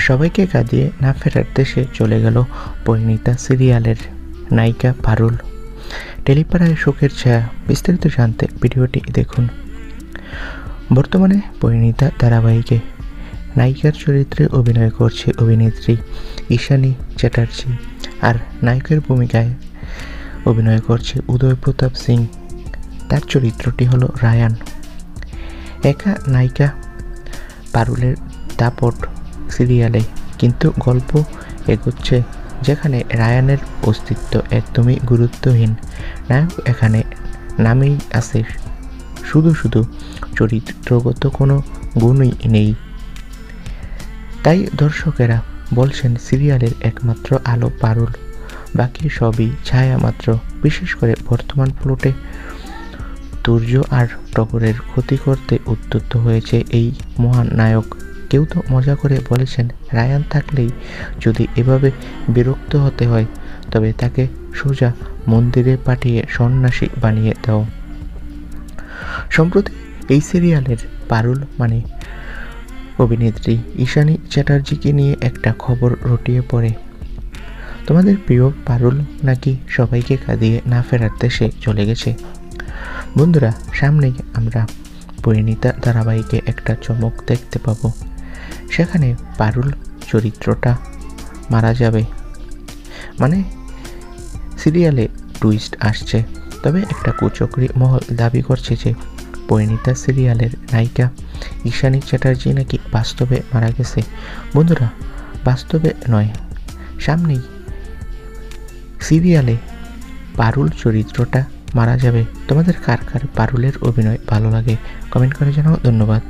সবাইকে কাঁদিয়ে না ফেরার দেশে চলে গেল পরিণীতা সিরিয়ালের নায়িকা পারুল। টেলিপাড়ায় শোকের ছায়া, বিস্তারিত জানতে ভিডিওটি দেখুন। বর্তমানে পরিণীতা ধারাবাহিকে নায়িকার চরিত্রে অভিনয় করছে অভিনেত্রী ঈশানী চ্যাটার্জি, আর নায়কের ভূমিকায় অভিনয় করছে উদয় প্রতাপ সিং। তার চরিত্রটি হলো রায়ান। একা নায়িকা পারুলের দাপট সিরিয়ালে, কিন্তু গল্প এগোচ্ছে যেখানে রায়ানের অস্তিত্ব একদমই গুরুত্বহীন। নায়ক এখানে নামেই আছে, শুধু চরিত্রগত কোনো গুণই নেই। তাই দর্শকেরা বলছেন সিরিয়ালের একমাত্র আলো পারুল, বাকি সবই ছায়া মাত্র। বিশেষ করে বর্তমান প্লটে তুর্য আর টগরের ক্ষতি করতে উদ্যত হয়েছে এই মহান নায়ক। কেউ তো মজা করে বলেছেন, রায়ান থাকলেই যদি এভাবে বিরক্ত হতে হয় তবে তাকে সোজা মন্দিরে পাঠিয়ে সন্ন্যাসী বানিয়ে দাও। সম্প্রতি এই সিরিয়ালের পারুল মানে অভিনেত্রী ঈশানী চ্যাটার্জিকে নিয়ে একটা খবর রটিয়ে পড়ে। তোমাদের প্রিয় পারুল নাকি সবাইকে কাঁদিয়ে না ফেরার দেশে চলে গেছে। বন্ধুরা, সামনেই আমরা পরিণীতা ধারাবাহিকে একটা চমক দেখতে পাবো। সেখানে পারুল চরিত্রটা মারা যাবে, মানে সিরিয়ালে টুইস্ট আসছে। তবে একটা কুচক্রী মহল দাবি করছে যে পরিণীতা সিরিয়ালের নায়িকা ঈশানী চ্যাটার্জি নাকি বাস্তবে মারা গেছে। বন্ধুরা, বাস্তবে নয়, সামনেই সিরিয়ালে পারুল চরিত্রটা মারা যাবে। তোমাদের কার কার পারুলের অভিনয় ভালো লাগে কমেন্ট করে জানাও। ধন্যবাদ।